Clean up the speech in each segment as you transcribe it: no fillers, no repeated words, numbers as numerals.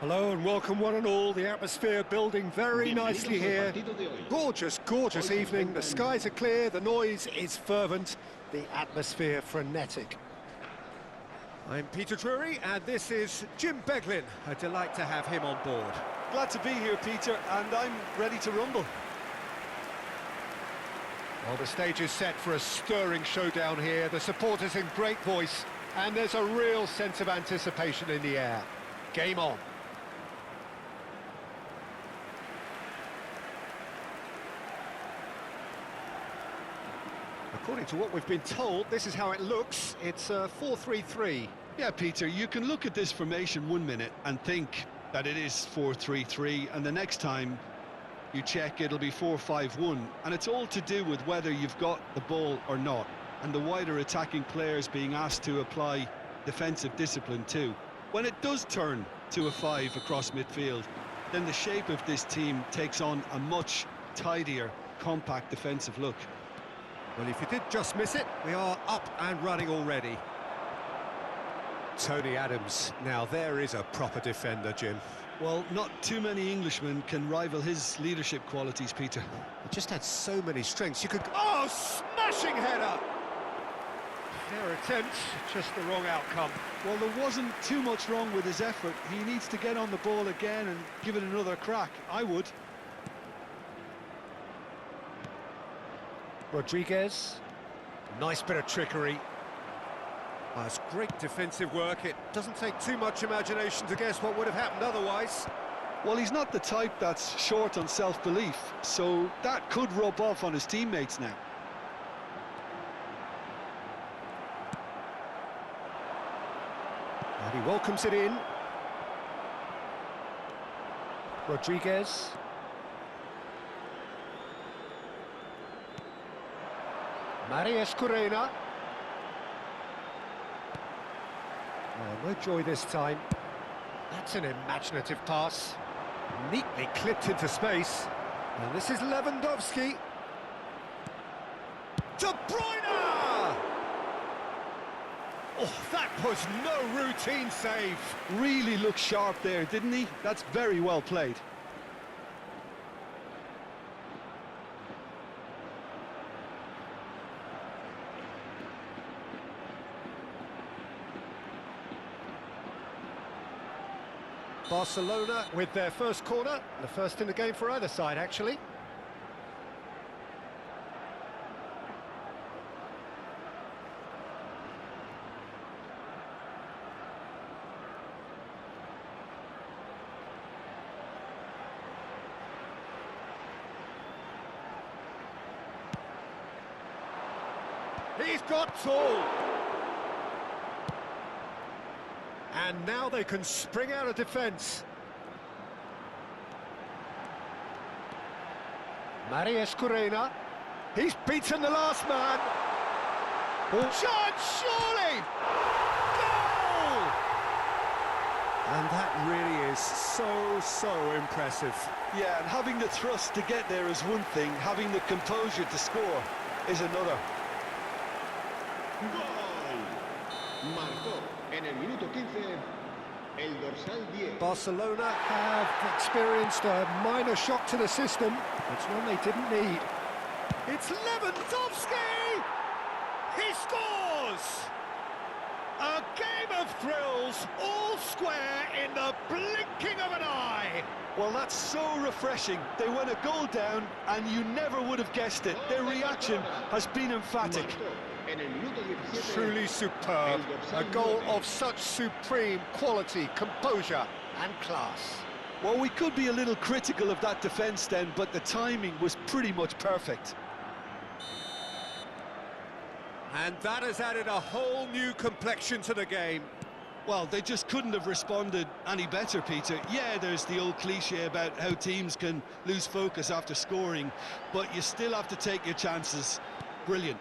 Hello and welcome one and all. The atmosphere building very nicely here. Gorgeous, gorgeous evening. The skies are clear, the noise is fervent, the atmosphere frenetic. I'm Peter Drury and this is Jim Beglin. A delight to have him on board. Glad to be here, Peter, and I'm ready to rumble. Well, the stage is set for a stirring showdown here. The supporters in great voice and there's a real sense of anticipation in the air. Game on. According to what we've been told, this is how it looks. It's a 4-3-3. Yeah, Peter, you can look at this formation 1 minute and think that it is 4-3-3, and the next time you check, it'll be 4-5-1, and it's all to do with whether you've got the ball or not, and the wider attacking players being asked to apply defensive discipline too. When it does turn to a 5 across midfield, then the shape of this team takes on a much tidier, compact defensive look. Well, if you did just miss it, we are up and running already. Tony Adams, now there is a proper defender, Jim. Well, not too many Englishmen can rival his leadership qualities, Peter. He just had so many strengths. You could... Oh, smashing header! Fair attempt, just the wrong outcome. Well, there wasn't too much wrong with his effort. He needs to get on the ball again and give it another crack. I would. Rodriguez, nice bit of trickery. That's great defensive work. It doesn't take too much imagination to guess what would have happened otherwise. Well, he's not the type that's short on self-belief, so that could rub off on his teammates now. And he welcomes it in. Rodriguez. Marius Corena. Oh, no joy this time. That's an imaginative pass. Neatly clipped into space. And this is Lewandowski. De Bruyne! Oh, that was no routine save. Really looked sharp there, didn't he? That's very well played. Barcelona with their first corner, the first in the game for either side, actually. He's got tall. And now they can spring out of defence. Marius Corena. He's beaten the last man. Chance, surely! Goal! And that really is so impressive. Yeah, and having the thrust to get there is one thing, having the composure to score is another. Barcelona have experienced a minor shock to the system. It's one they didn't need. It's Lewandowski! He scores! A game of thrills, all square in the blinking of an eye. Well, that's so refreshing. They went a goal down and you never would have guessed it. Their reaction has been emphatic. Truly superb. A goal of such supreme quality, composure and class. Well, we could be a little critical of that defence then, but the timing was pretty much perfect. And that has added a whole new complexion to the game. Well, they just couldn't have responded any better, Peter. Yeah, there's the old cliche about how teams can lose focus after scoring, but you still have to take your chances. Brilliant.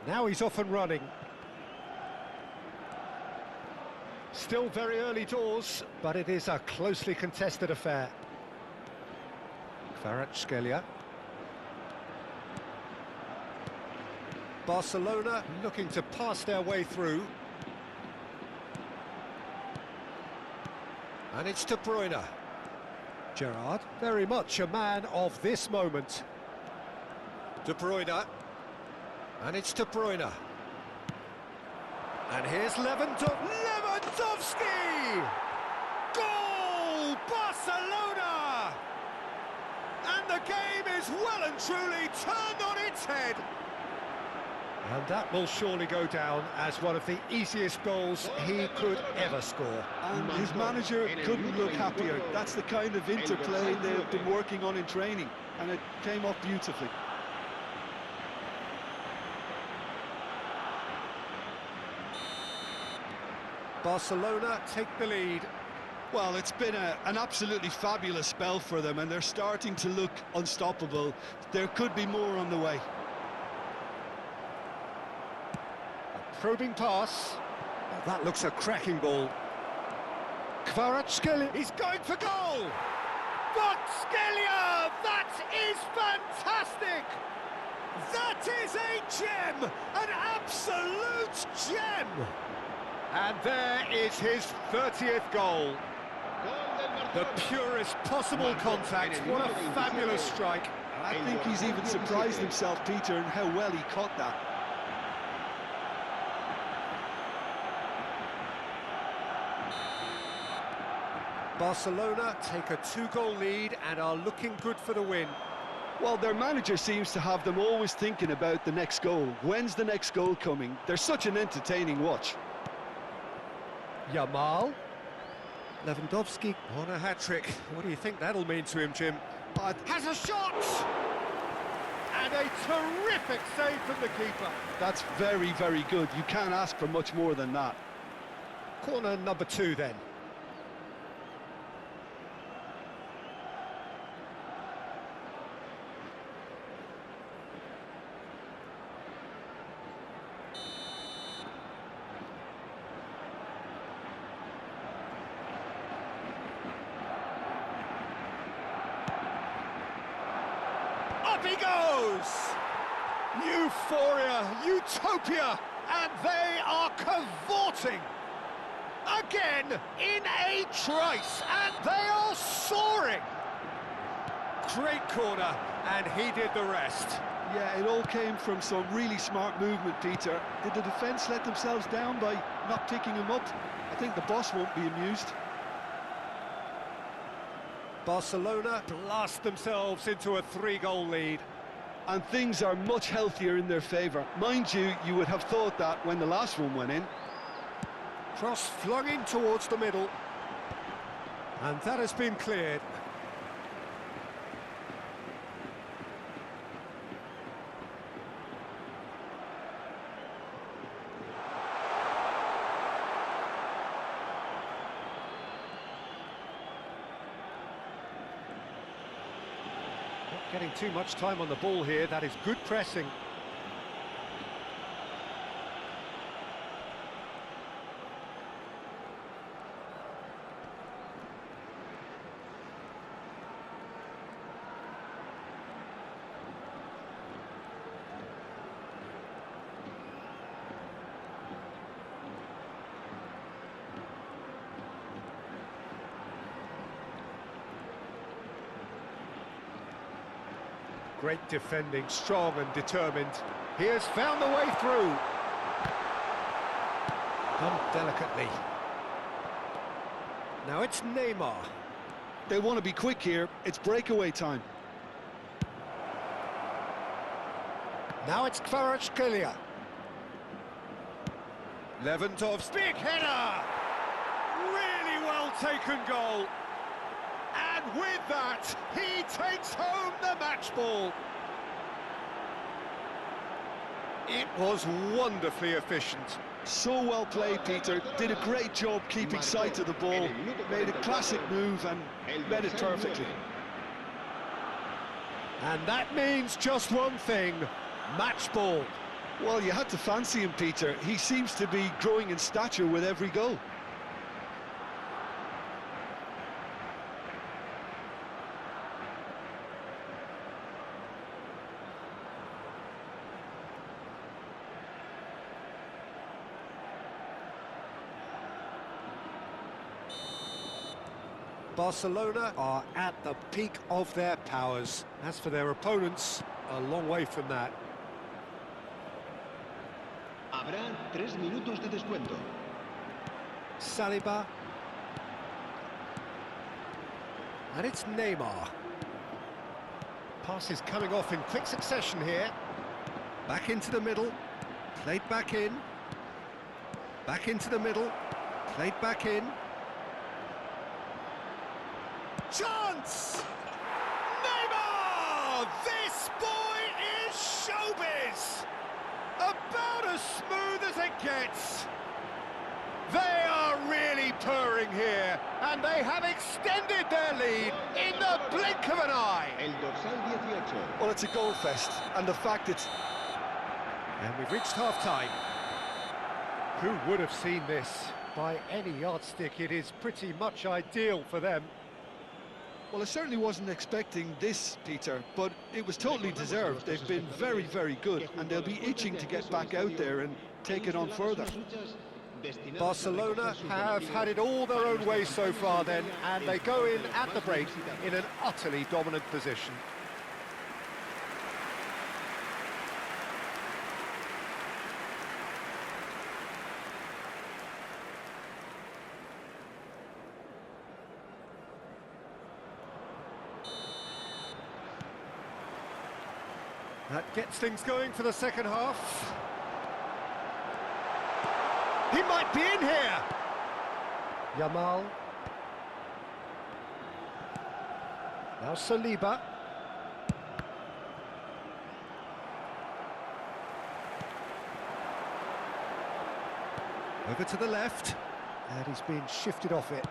Now he's off and running. Still very early doors, but it is a closely contested affair. Kvaratskhelia. Barcelona looking to pass their way through. And it's De Bruyne. Gerrard, very much a man of this moment. De Bruyne. And it's De Bruyne. And here's Lewandowski! Goal! Barcelona! And the game is well and truly turned on its head. And that will surely go down as one of the easiest goals he could ever score. And his manager couldn't look happier. That's the kind of interplay they've been working on in training, and it came off beautifully. Barcelona take the lead. Well, it's been an absolutely fabulous spell for them, and they're starting to look unstoppable. There could be more on the way. Probing pass. Oh, that looks a cracking ball. Kvaratskhelia, he's going for goal! Kvaratskhelia, that is fantastic! That is a gem, an absolute gem! And there is his 30th goal. The purest possible contact, what a fabulous strike. I think he's even surprised himself, Peter, in how well he caught that. Barcelona take a 2-goal lead and are looking good for the win. Well, their manager seems to have them always thinking about the next goal. When's the next goal coming? They're such an entertaining watch. Yamal. Lewandowski on a hat-trick. What do you think that'll mean to him, Jim? Has a shot! And a terrific save from the keeper. That's very, very good. You can't ask for much more than that. Corner number 2 then. Up he goes! Euphoria, utopia, and they are cavorting! Again, in a trice, and they are soaring! Great corner, and he did the rest. Yeah, it all came from some really smart movement, Peter. Did the defence let themselves down by not picking him up? I think the boss won't be amused. Barcelona blast themselves into a 3-goal lead. And things are much healthier in their favour. Mind you, you would have thought that when the last one went in. Cross flung in towards the middle. And that has been cleared. Getting too much time on the ball here, that is good pressing. Great defending, strong and determined. He has found the way through. Done delicately. Now it's Neymar. They want to be quick here. It's breakaway time. Now it's Kvaratskhelia. Lewandowski, big header! Really well taken goal. And with that, he takes home the match ball. It was wonderfully efficient. So well played, Peter. Did a great job keeping sight of the ball. Made a classic move and read it perfectly. And that means just one thing, match ball. Well, you had to fancy him, Peter. He seems to be growing in stature with every goal. Barcelona are at the peak of their powers. As for their opponents, a long way from that. Habrá 3 minutos de descuento. Saliba. And it's Neymar. Passes coming off in quick succession here. Back into the middle. Played back in. Back into the middle. Played back in. Chance! Neymar! This boy is showbiz! About as smooth as it gets. They are really purring here, and they have extended their lead in the blink of an eye. El dorsal 18. Well, it's a goal fest, and the fact it's... And we've reached half-time. Who would have seen this? By any yardstick, it is pretty much ideal for them. Well, I certainly wasn't expecting this, Peter, but it was totally deserved. They've been very, very good, and they'll be itching to get back out there and take it on further. Barcelona have had it all their own way so far then, and they go in at the break in an utterly dominant position. That gets things going for the second half. He might be in here! Yamal. Now Saliba. Over to the left. And he's been shifted off it.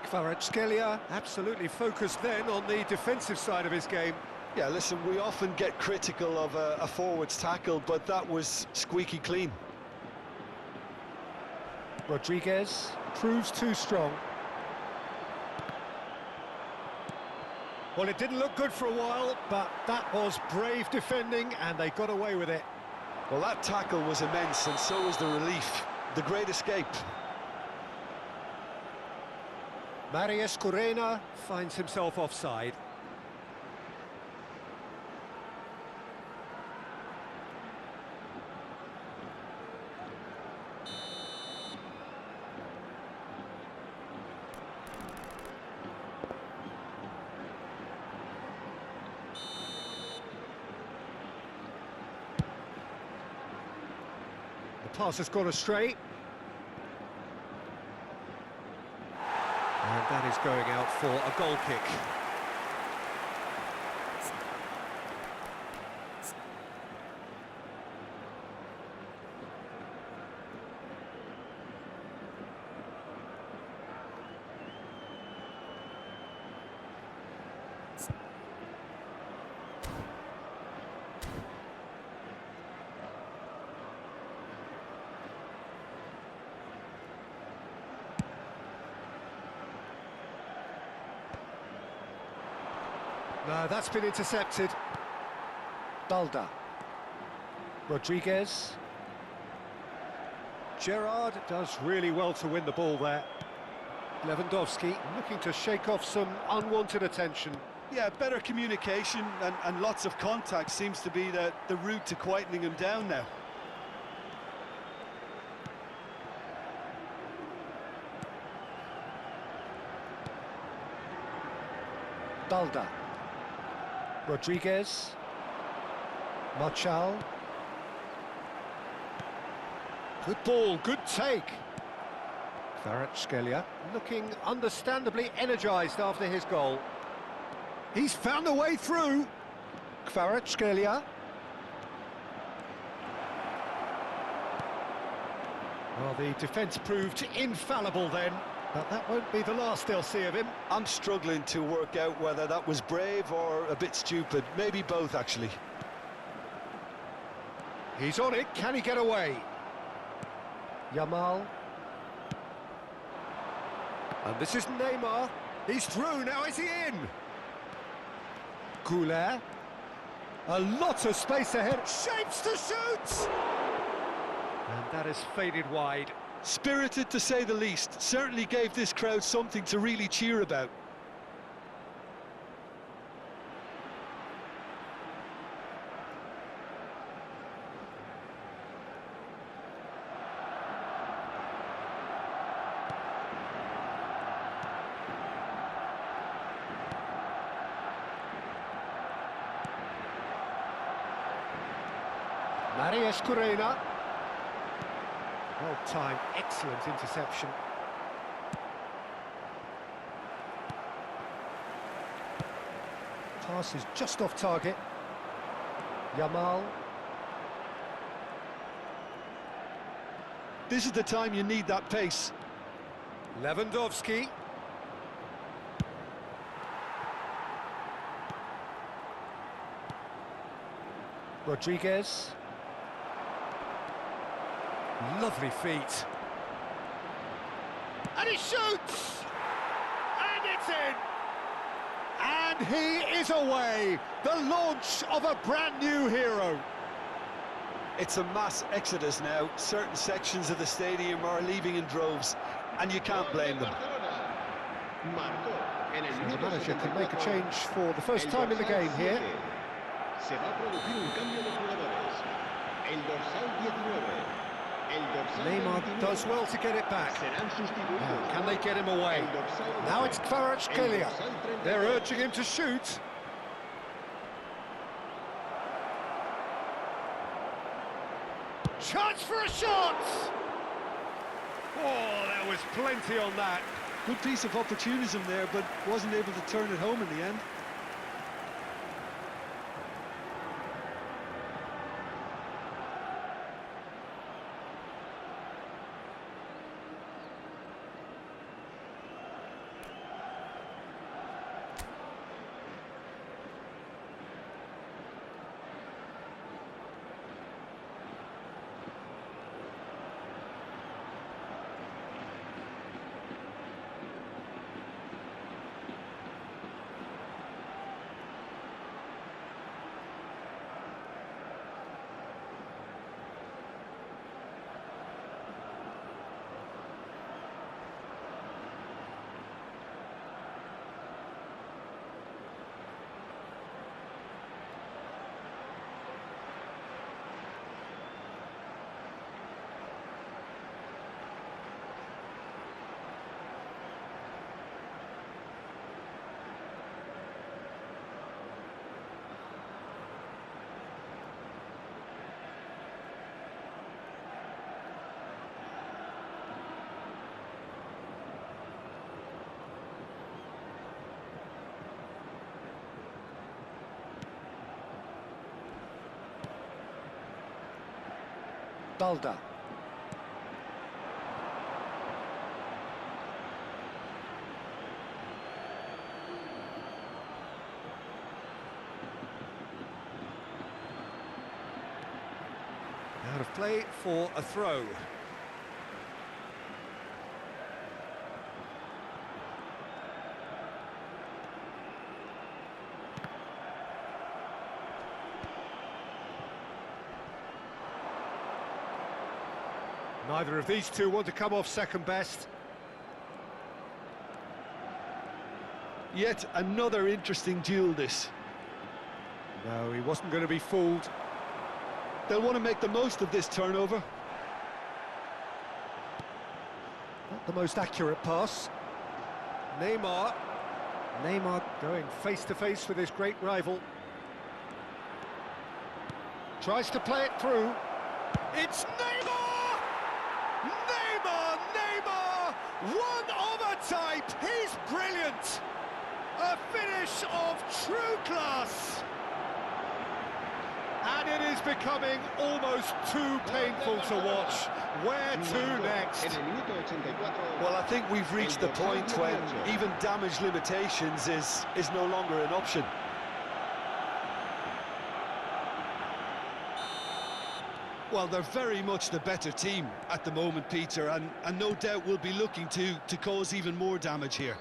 Kvaratskhelia absolutely focused then on the defensive side of his game. Yeah, listen, we often get critical of a forward's tackle, but that was squeaky clean. Rodriguez proves too strong. Well, it didn't look good for a while, but that was brave defending, and they got away with it. Well, that tackle was immense, and so was the relief. The great escape. Marius Corena finds himself offside. The pass has gone astray. And that is going out for a goal kick. No, that's been intercepted. Balda. Rodriguez. Gerrard does really well to win the ball there. Lewandowski looking to shake off some unwanted attention. Yeah, better communication and lots of contact seems to be the route to quietening him down now. Balda. Rodriguez. Marchal. Good ball, good take. Kvaratskhelia looking understandably energised after his goal. He's found a way through. Kvaratskhelia. Well, the defence proved infallible then, but that won't be the last they'll see of him. I'm struggling to work out whether that was brave or a bit stupid. Maybe both, actually. He's on it. Can he get away? Yamal. And this is Neymar. He's through. Now is he in? Goulet. A lot of space ahead. Shapes to shoot! And that is faded wide. Spirited to say the least. Certainly gave this crowd something to really cheer about. Kurena. Well timed, excellent interception. Pass is just off target. Yamal. This is the time you need that pace. Lewandowski. Rodriguez. Lovely feet. And he shoots! And it's in! And he is away! The launch of a brand new hero. It's a mass exodus now. Certain sections of the stadium are leaving in droves, and you can't blame them. The manager can make a change for the first time in the game here. Se va a producir un cambio de jugadores. El dorsal 19. Neymar does well to get it back. Can they get him away? Now it's Kvaratskhelia. They're urging him to shoot. Chance for a shot! Oh, there was plenty on that. Good piece of opportunism there, but wasn't able to turn it home in the end. Balda. Out of play for a throw. Neither of these two want to come off second best. Yet another interesting duel, this. No, he wasn't going to be fooled. They'll want to make the most of this turnover. Not the most accurate pass. Neymar. Neymar going face-to-face with his great rival. Tries to play it through. It's Neymar! Neymar! Neymar! One of a type! He's brilliant! A finish of true class! And it is becoming almost too painful to watch. Where to next? Well, I think we've reached the point when even damage limitations is no longer an option. Well, they're very much the better team at the moment, Peter, and no doubt will be looking to cause even more damage here.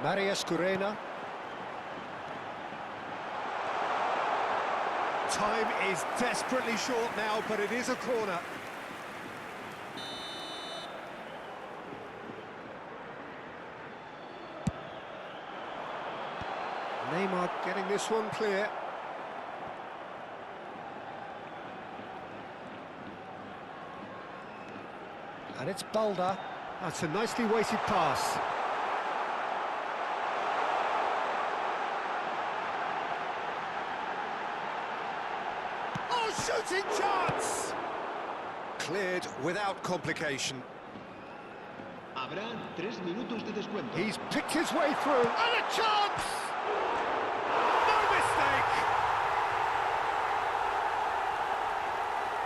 Kurena. Time is desperately short now, but it is a corner. Neymar getting this one clear. And it's Balda. That's a nicely weighted pass. Oh, shooting chance! Cleared without complication. Habrá 3 minutos de descuento. He's picked his way through. And a chance! No mistake!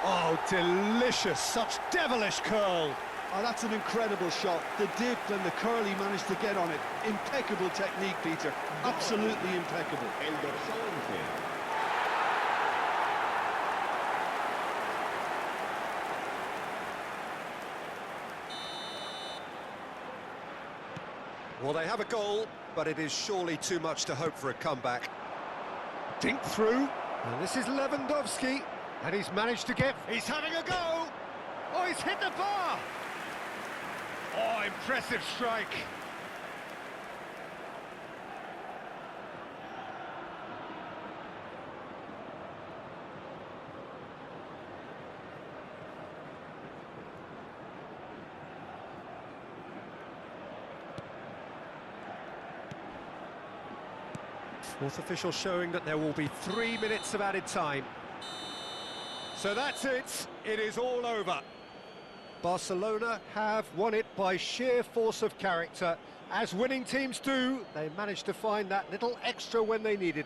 Oh, delicious. Such devilish curl. Oh, that's an incredible shot. The dip and the curl he managed to get on it. Impeccable technique, Peter. Absolutely impeccable. El dorsal 11. Well, they have a goal, but it is surely too much to hope for a comeback. Dink through, and this is Lewandowski, and he's managed to get... He's having a go! Oh, he's hit the bar! Oh, impressive strike. Fourth official showing that there will be 3 minutes of added time. So that's it. It is all over. Barcelona have won it by sheer force of character. As winning teams do, they managed to find that little extra when they needed.